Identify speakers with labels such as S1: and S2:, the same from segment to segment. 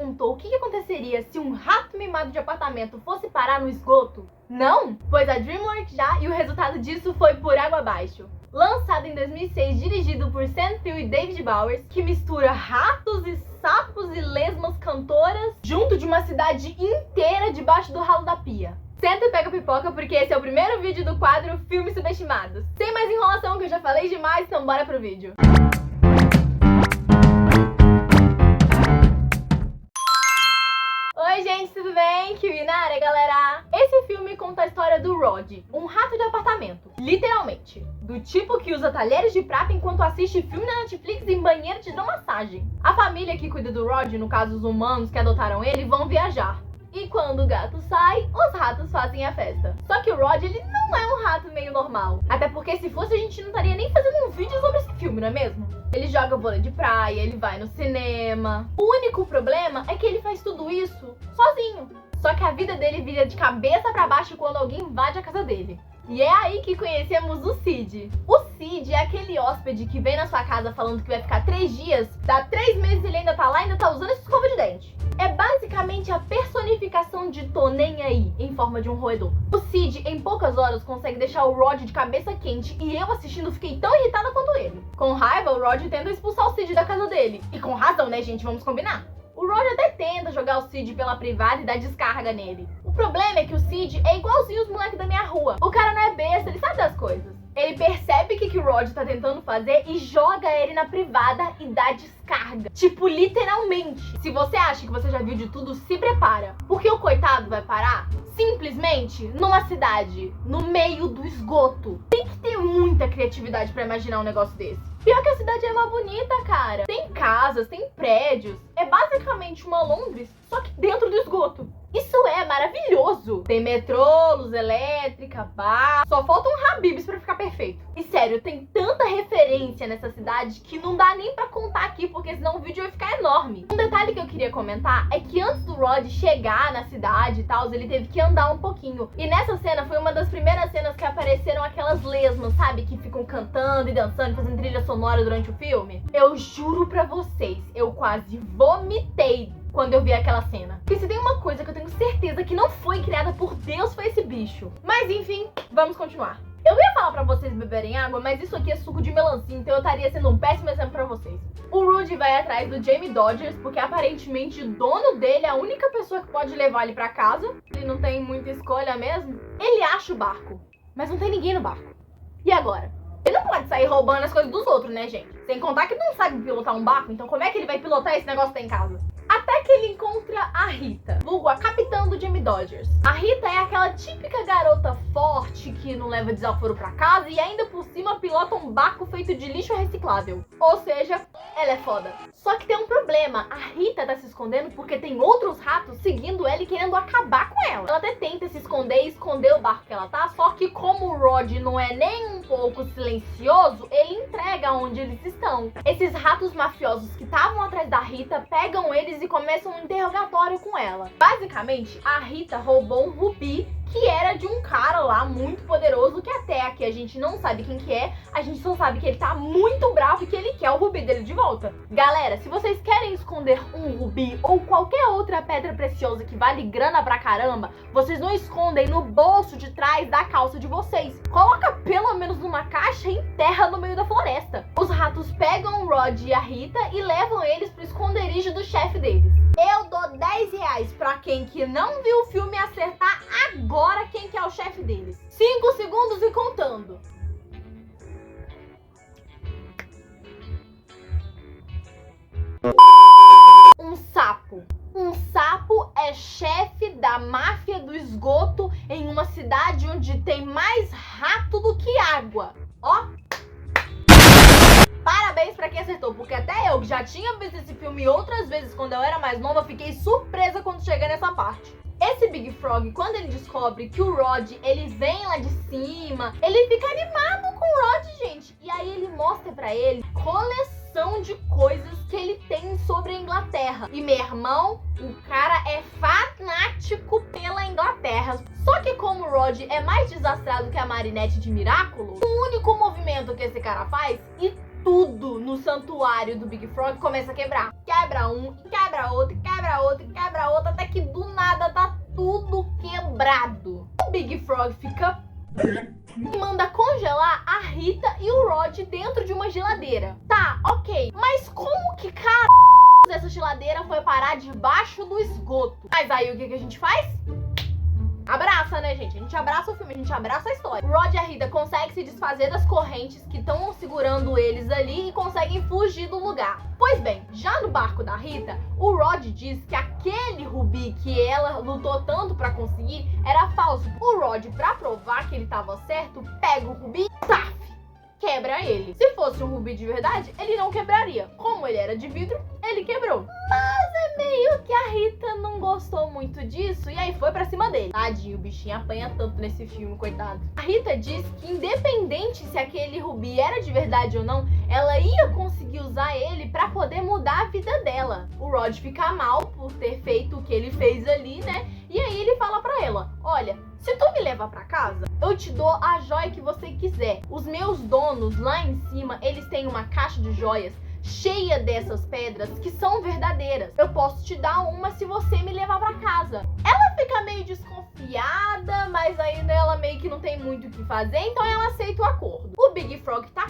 S1: perguntou o que aconteceria se um rato mimado de apartamento fosse parar no esgoto? Não? Pois a DreamWorks já, e o resultado disso foi por água abaixo. Lançado em 2006, dirigido por Sam Field e David Bowers, que mistura ratos e sapos e lesmas cantoras junto de uma cidade inteira debaixo do ralo da pia. Senta e pega pipoca porque esse é o primeiro vídeo do quadro Filmes Subestimados. Sem mais enrolação, que eu já falei demais, então bora pro vídeo. Oi gente, tudo bem? Kiwi na área, galera! Esse filme conta a história do Rod, um rato de apartamento, literalmente. Do tipo que usa talheres de prata enquanto assiste filme na Netflix em banheiro de hidromassagem. A família que cuida do Rod, no caso os humanos que adotaram ele, vão viajar. E quando o gato sai, os ratos fazem a festa. Só que o Rod, ele não é um rato meio normal. Até porque se fosse, a gente não estaria nem fazendo um vídeo sobre esse filme, não é mesmo? Ele joga vôlei de praia, ele vai no cinema. O único problema é que ele faz tudo isso sozinho. Só que a vida dele vira de cabeça pra baixo quando alguém invade a casa dele. E é aí que conhecemos o Sid. O Sid é aquele hóspede que vem na sua casa falando que vai ficar 3 dias, dá 3 meses ele ainda tá lá e ainda tá usando essa escova de dente. É basicamente a personificação de tô nem aí, em forma de um roedor. O Sid, em poucas horas, consegue deixar o Rod de cabeça quente e eu assistindo fiquei tão irritada quanto ele. Com raiva, o Rod tenta expulsar o Sid da casa dele. E com razão, né, gente? Vamos combinar. O Rod até tenta jogar o Sid pela privada e dar descarga nele. O problema é que o Sid é igualzinho os moleques da minha rua. O cara não é besta, ele sabe das coisas. Ele percebe o que o Rod tá tentando fazer e joga ele na privada e dá descarga. Tipo, literalmente. Se você acha que você já viu de tudo, se prepara. Porque o coitado vai parar simplesmente numa cidade, no meio do esgoto. Tem que ter muita criatividade pra imaginar um negócio desse. Pior que a cidade é uma bonita, cara. Tem casas, tem prédios. É basicamente uma Londres, só que dentro do esgoto. Isso é maravilhoso. Tem metrô, luz elétrica, bar. Só falta um Habib's pra ficar perfeito. E sério, tem tanta referência nessa cidade que não dá nem pra contar aqui, porque senão o vídeo vai ficar enorme. Um detalhe que eu queria comentar é que antes do Rod chegar na cidade e tal, ele teve que andar um pouquinho. E nessa cena foi uma das primeiras cenas que apareceram aquelas lesmas, sabe? Que ficam cantando e dançando, fazendo trilha sonora durante o filme. Eu juro pra vocês, eu quase vomitei quando eu vi aquela cena. Porque se tem uma coisa que eu tenho certeza que não foi criada por Deus, foi esse bicho. Mas enfim, vamos continuar. Eu ia falar pra vocês beberem água, mas isso aqui é suco de melancia, então eu estaria sendo um péssimo exemplo pra vocês. O Rudy vai atrás do Jamie Dodgers, porque aparentemente o dono dele é a única pessoa que pode levar ele pra casa. Ele não tem muita escolha mesmo. Ele acha o barco, mas não tem ninguém no barco. E agora? Ele não pode sair roubando as coisas dos outros, né, gente? Sem contar que não sabe pilotar um barco, então como é que ele vai pilotar esse negócio que tem em casa? Até que ele encontra a Rita, vulgo a capitã do Jamie Dodgers. A Rita é aquela típica garota forte que não leva desaforo pra casa e ainda por cima pilota um barco feito de lixo reciclável. Ou seja, ela é foda. Só que tem um problema, a Rita tá se escondendo porque tem outros ratos seguindo ela e querendo acabar com ela. Ela até tenta se esconder e esconder o barco que ela tá, só que como o Rod não é nem um pouco silencioso, ele entrega onde eles estão. Esses ratos mafiosos que estavam atrás da Rita pegam eles e começam um interrogatório com ela. Basicamente, a Rita roubou um rubi que era de um cara lá muito poderoso, que até aqui a gente não sabe quem que é, a gente só sabe que ele tá muito bravo e que ele quer o rubi dele de volta. Galera, se vocês querem esconder um rubi ou qualquer outra pedra preciosa que vale grana pra caramba, vocês não escondem no bolso de trás da calça de vocês. Coloca pelo menos numa caixa e enterra no meio da floresta. Os ratos pegam o Rod e a Rita e levam eles pro esconderijo do chefe deles. Eu dou 10 reais pra quem que não viu o filme acertar agora quem que é o chefe deles. 5 segundos e contando. Um sapo. Um sapo é chefe da máfia do esgoto em uma cidade onde tem mais rato do que água. Ó. Parabéns pra quem acertou, porque até eu, que já tinha visto esse filme outras vezes quando eu era mais nova, fiquei surpresa quando cheguei nessa parte. Esse Big Frog, quando ele descobre que o Rod, ele vem lá de cima, ele fica animado com o Rod, gente. E aí ele mostra pra ele coleção de coisas que ele tem sobre a Inglaterra. E meu irmão, o cara é fanático pela Inglaterra. Só que como o Rod é mais desastrado que a Marinette de Miraculous, o único movimento que esse cara faz, e tudo no santuário do Big Frog começa a quebrar. Quebra um, quebra outro, quebra outro. outra e quebra a outra, até que do nada tá tudo quebrado. O Big Frog fica e manda congelar a Rita e o Rod dentro de uma geladeira. Tá, ok, mas como que essa geladeira foi parar debaixo do esgoto? Mas aí o que a gente faz? Abraça, né, gente? A gente abraça o filme, a gente abraça a história. O Rod e a Rita conseguem se desfazer das correntes que estão segurando eles ali e conseguem fugir do lugar. Pois bem, já no barco da Rita, o Rod diz que aquele rubi que ela lutou tanto pra conseguir era falso. O Rod, pra provar que ele tava certo, pega o rubi e quebra ele. Se fosse um rubi de verdade, ele não quebraria. Como ele era de vidro, ele quebrou. Mas é meio que a Rita não gostou muito disso e aí foi pra cima dele. Tadinho, o bichinho apanha tanto nesse filme, coitado. A Rita diz que independente se aquele rubi era de verdade ou não, ela ia conseguir usar ele pra poder mudar a vida dela. O Rod fica mal por ter feito o que ele fez ali, né? E aí ele fala pra ela, olha, se tu me levar pra casa, eu te dou a joia que você quiser. Os meus donos lá em cima, eles têm uma caixa de joias cheia dessas pedras que são verdadeiras. Eu posso te dar uma se você me levar pra casa. Ela fica meio desconfiada, mas ainda ela meio que não tem muito o que fazer, então ela aceita o acordo. O Big Frog tá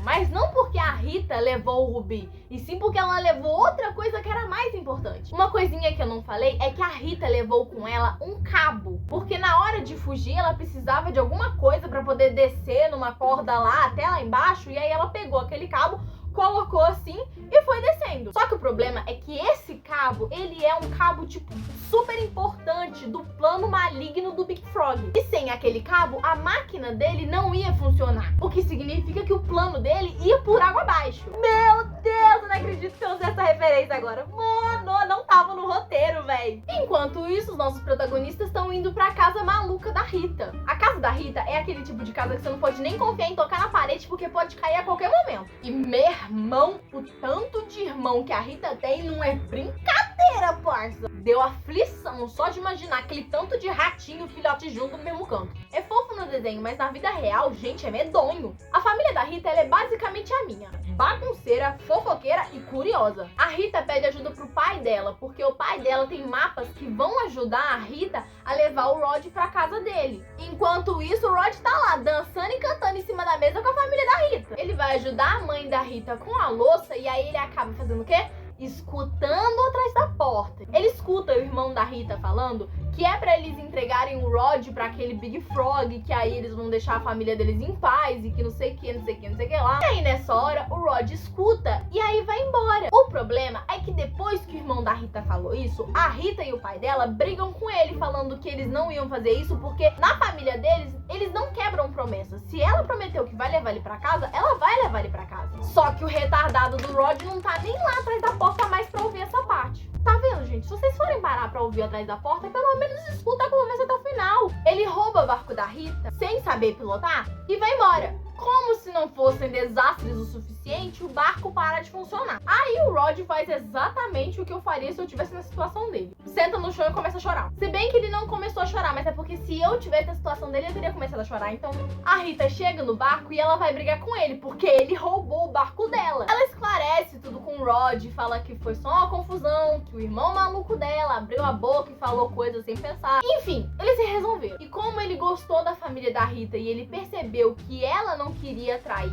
S1: mas não porque a Rita levou o rubi, e sim porque ela levou outra coisa que era mais importante. Uma coisinha que eu não falei é que a Rita levou com ela um cabo, porque na hora de fugir ela precisava de alguma coisa para poder descer numa corda lá até lá embaixo, e aí ela pegou aquele cabo, colocou assim e foi descendo. Só que o problema é que esse cabo, ele é um cabo tipo super importante do plano maligno do Big Frog. E sem aquele cabo, a máquina dele não ia funcionar. O que significa que o plano dele ia por água abaixo. Meu Deus, eu não acredito que eu usei essa referência agora. Mano, não tava no roteiro, velho. Enquanto isso, os nossos protagonistas estão indo pra casa maluca da Rita. A casa da Rita é aquele tipo de casa que você não pode nem confiar em tocar na parede porque pode cair a qualquer momento. E irmão, o tanto de irmão que a Rita tem não é brincadeira, parça. Deu aflição só de imaginar aquele tanto de ratinho filhote junto no mesmo canto. É fofo no desenho, mas na vida real, gente, é medonho. A família da Rita, ela é basicamente a minha. Bagunceira, fofoqueira e curiosa. A Rita pede ajuda pro pai dela, porque o pai dela tem mapas que vão ajudar a Rita a levar o Rod pra casa dele. Enquanto isso, o Rod tá lá dançando e cantando em cima da mesa com a família da Rita. Ele vai ajudar a mãe da Rita com a louça e aí ele acaba fazendo o quê? Escutando atrás da porta. Ele escuta o irmão da Rita falando que é pra eles entregarem o Rod pra aquele Big Frog, que aí eles vão deixar a família deles em paz e que não sei o que, não sei o que, não sei o que lá. E aí nessa hora o Rod escuta e aí vai embora. O problema é que depois que o irmão da Rita falou isso, a Rita e o pai dela brigam com ele, falando que eles não iam fazer isso porque na família deles, eles não quebram promessas. Se ela prometeu que vai levar ele pra casa, ela vai levar ele pra casa. Só que o retardado do Rod não tá nem lá atrás da porta mais pra ouvir essa parte. Tá vendo, gente? Se vocês forem parar pra ouvir atrás da porta, pelo menos escuta a conversa até o final. Ele rouba o barco da Rita, sem saber pilotar, e vai embora. Como se não fossem desastres o suficiente, o barco para de funcionar. Aí o Rod faz exatamente o que eu faria se eu estivesse na situação dele. Senta no chão e começa a chorar. Se bem que ele não começou a chorar, mas é porque se eu tivesse na situação dele, eu teria começado a chorar. Então a Rita chega no barco e ela vai brigar com ele, porque ele roubou o barco dela. Ela esclarece tudo com o Rod, fala que foi só uma confusão, que o irmão maluco dela abriu a boca e falou coisas sem pensar. Enfim, eles se resolveram. E como ele gostou da família da Rita e ele percebeu que ela não queria trair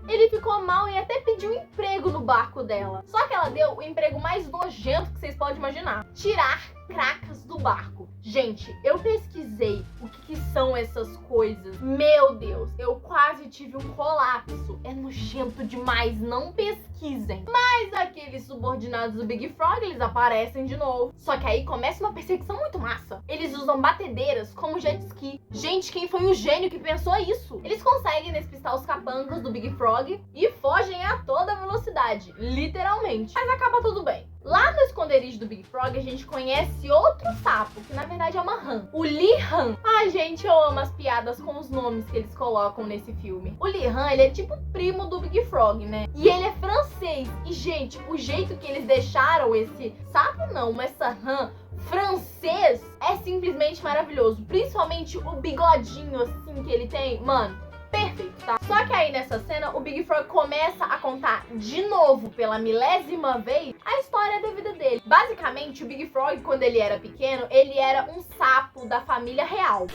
S1: ele ficou mal e até pediu um emprego no barco dela. Só que ela deu o emprego mais nojento que vocês podem imaginar: tirar cracas do barco. Gente, eu pesquisei o que são essas coisas. Meu Deus, eu quase tive um colapso. É nojento demais, não pesquisem. Mas aqueles subordinados do Big Frog, eles aparecem de novo. Só que aí começa uma perseguição muito massa. Eles usam batedeiras como jet ski. Gente, quem foi o gênio que pensou isso? Eles conseguem despistar os capangas do Big Frog e fogem a toda velocidade, literalmente. Mas acaba tudo bem. Lá no esconderijo do Big Frog, a gente conhece outro sapo, que na verdade é uma rã, o Lee Han. Ai, gente, eu amo as piadas com os nomes que eles colocam nesse filme. O Lee Han, ele é tipo primo do Big Frog, né? E ele é francês. E, gente, o jeito que eles deixaram esse sapo, não, essa rã francês, é simplesmente maravilhoso. Principalmente o bigodinho, assim, que ele tem. Mano, perfeito, tá? Só que aí nessa cena, o Big Frog começa a contar de novo, pela milésima vez, a história da vida dele. Basicamente, o Big Frog, quando ele era pequeno, ele era um sapo da família real.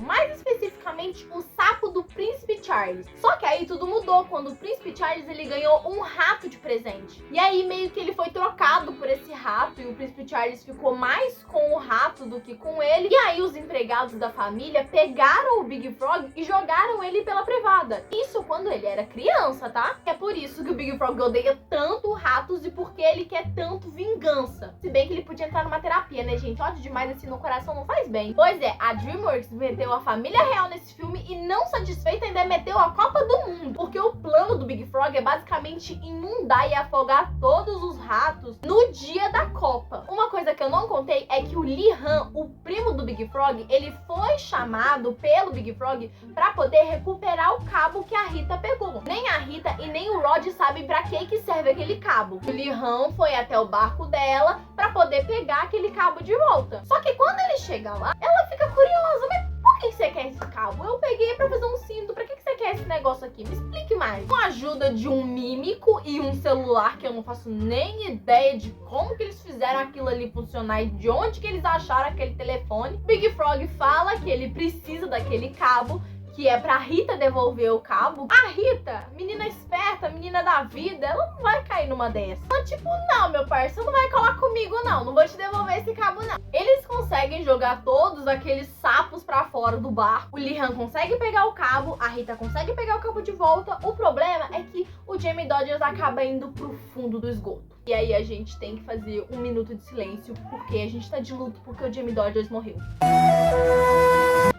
S1: Mais especificamente, o sapo do Príncipe Charles. Só que aí tudo mudou quando o Príncipe Charles ele ganhou um rato de presente. E aí meio que ele foi trocado por esse rato e o Príncipe Charles ficou mais com o rato do que com ele. E aí os empregados da família pegaram o Big Frog e jogaram ele pela privada. Isso quando ele era criança, tá? É por isso que o Big Frog odeia tanto ratos e porque ele quer tanto vingança. Se bem que ele podia entrar numa terapia, né, gente? Ódio demais assim no coração não faz bem. Pois é, a DreamWorks meteu a família real nesse filme e não satisfeita ainda meteu a Copa do Mundo. Porque o plano do Big Frog é basicamente inundar e afogar todos os ratos no dia da Copa. Uma coisa que eu não contei é que o Lee Han, o primo do Big Frog, ele foi chamado pelo Big Frog pra poder recuperar o cabo que a Rita pegou. Nem a Rita e nem o Rod sabem pra que serve aquele cabo. O Lee Han foi até o barco dela pra poder pegar aquele cabo de volta. Só que quando ele chega lá, ela fica curiosa, mas por que você quer esse cabo? Eu peguei pra fazer um cinto, pra que você quer esse negócio aqui? Me explique mais. Com a ajuda de um mímico e um celular que eu não faço nem ideia de como que eles fizeram aquilo ali funcionar e de onde que eles acharam aquele telefone, Big Frog fala que ele precisa daquele cabo, que é pra Rita devolver o cabo. A Rita, menina esperta, menina da vida, ela não vai cair numa dessa. Ela tipo, não, meu parceiro, você não vai colar comigo não vou te devolver esse cabo não. Eles conseguem jogar todos aqueles sapos pra fora do barco. O Lee Han consegue pegar o cabo, a Rita consegue pegar o cabo de volta. O problema é que o Jamie Dodgers acaba indo pro fundo do esgoto. E aí a gente tem que fazer um minuto de silêncio, porque a gente tá de luto porque o Jamie Dodgers morreu.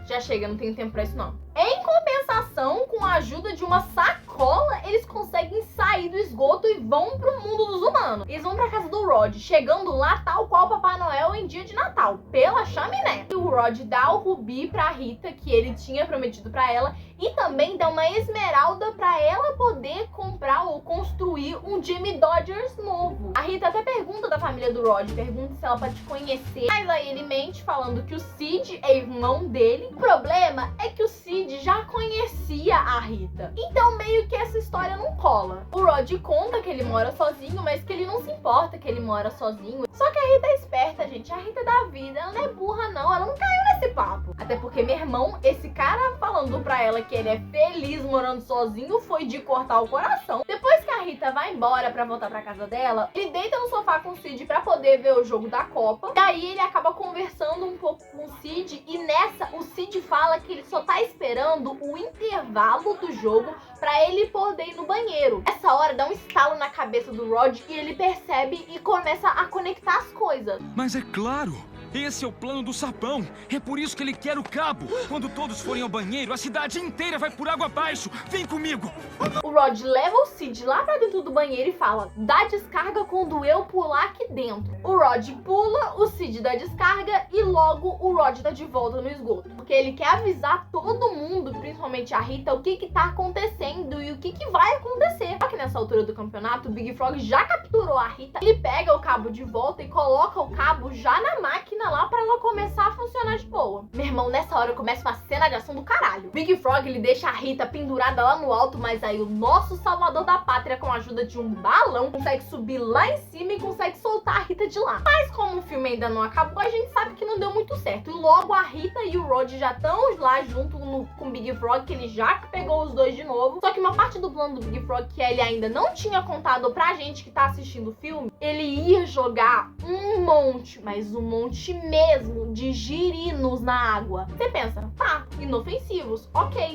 S1: Já chega, não tenho tempo pra isso não. Em compensação, com a ajuda de uma sacola, eles conseguem sair do esgoto e vão pro mundo dos humanos. Eles vão pra casa do Rod, chegando lá tal qual Papai Noel em dia de Natal, pela chaminé. E o Rod dá o rubi pra Rita, que ele tinha prometido pra ela, e também dá uma esmeralda pra ela poder comprar ou construir um Jamie Dodgers novo. A Rita até pergunta da família do Rod, pergunta se ela pode conhecer, mas aí ele mente falando que o Sid é irmão dele. O problema é que o Sid já conhecia a Rita, então meio que essa história não cola. O Rod conta que ele mora sozinho, mas que ele não se importa que ele mora sozinho. Só que a Rita é esperta, gente. A Rita é da vida, ela não é burra não, ela não caiu nesse papo. Até porque, meu irmão, esse cara falando pra ela que ele é feliz morando sozinho foi de cortar o coração. Depois que a Rita vai embora pra voltar pra casa dela, ele deita no sofá com o Sid pra poder ver o jogo da Copa. Daí ele acaba conversando um pouco com o Sid e nessa o Sid fala que ele só tá esperando o intervalo do jogo pra ele poder ir no banheiro. Essa hora dá um estalo na cabeça do Rod e ele percebe e começa a conectar as coisas.
S2: Mas é claro! Esse é o plano do sapão. É por isso que ele quer o cabo. Quando todos forem ao banheiro, a cidade inteira vai por água abaixo. Vem comigo.
S1: O Rod leva o Sid lá pra dentro do banheiro e fala: dá descarga quando eu pular aqui dentro. O Rod pula, o Sid dá descarga e logo o Rod tá de volta no esgoto. Porque ele quer avisar todo mundo, principalmente a Rita, o que tá acontecendo e o que vai acontecer. Só que nessa altura do campeonato, o Big Frog já capturou a Rita. Ele pega o cabo de volta e coloca o cabo já na máquina lá pra ela começar a funcionar de boa. Meu irmão, nessa hora começa uma cena de ação do caralho. Big Frog, ele deixa a Rita pendurada lá no alto, mas aí o nosso salvador da pátria, com a ajuda de um balão, consegue subir lá em cima e consegue soltar a Rita de lá. Mas como o filme ainda não acabou, a gente sabe que não deu muito certo. E logo a Rita e o Rod já estão lá junto com o Big Frog, que ele já pegou os dois de novo. Só que uma parte do plano do Big Frog que ele ainda não tinha contado pra gente que tá assistindo o filme, ele ia jogar um monte, mas um monte mesmo de girinos na água. Você pensa, tá, inofensivos, ok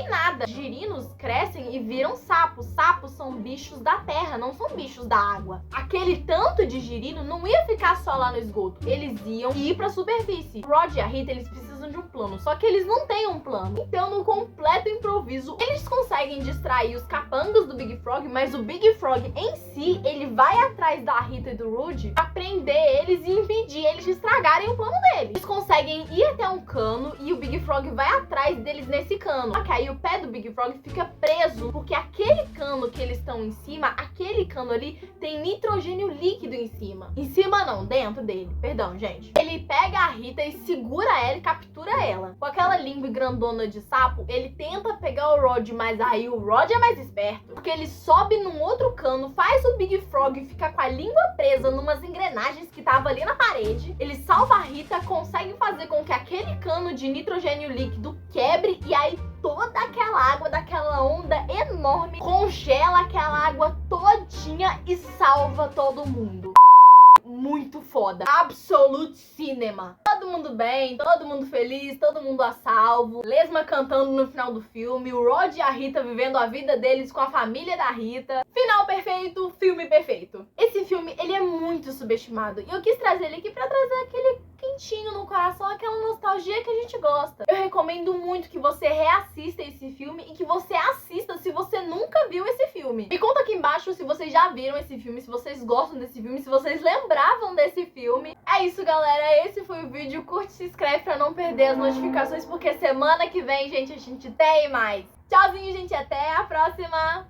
S1: nada. Girinos crescem e viram sapos. Sapos são bichos da terra, não são bichos da água. Aquele tanto de girino não ia ficar só lá no esgoto, eles iam ir pra superfície. O Rod e a Rita, eles precisam de um plano, só que eles não têm um plano. Então, no completo improviso, eles conseguem distrair os capangas do Big Frog, mas o Big Frog em si, ele vai atrás da Rita e do Rudy pra prender eles e impedir eles de estragarem o plano deles. Eles conseguem ir até um cano e o Big Frog vai atrás deles nesse cano. Só que aí o pé do Big Frog fica preso, porque aquele cano que eles estão em cima, aquele cano ali tem nitrogênio líquido em cima. Em cima não, dentro dele. Perdão, gente. Ele pega a Rita e segura ela e captura ela. Com aquela língua grandona de sapo, ele tenta pegar o Rod, mas aí o Rod é mais esperto. Porque ele sobe num outro cano, faz o Big Frog ficar com a língua presa numas engrenagens que tava ali na parede. Ele salva a Rita, consegue fazer com que aquele cano de nitrogênio líquido quebre e aí toda aquela água daquela onda enorme congela aquela água todinha e salva todo mundo. Muito foda. Absolute cinema. Todo mundo bem, todo mundo feliz, todo mundo a salvo. Lesma cantando no final do filme. O Rod e a Rita vivendo a vida deles com a família da Rita. Final perfeito, filme perfeito. Esse filme, ele é muito subestimado. E eu quis trazer ele aqui pra trazer aquele quentinho no coração, aquela nostalgia que a gente gosta. Eu recomendo muito que você reassista esse filme e que você assista se você nunca viu esse filme. Me conta aqui embaixo se vocês já viram esse filme, se vocês gostam desse filme, se vocês lembravam desse filme. É isso, galera. Esse foi o vídeo. Curte e se inscreve pra não perder as notificações, porque semana que vem, gente, a gente tem mais. Tchauzinho, gente. Até a próxima.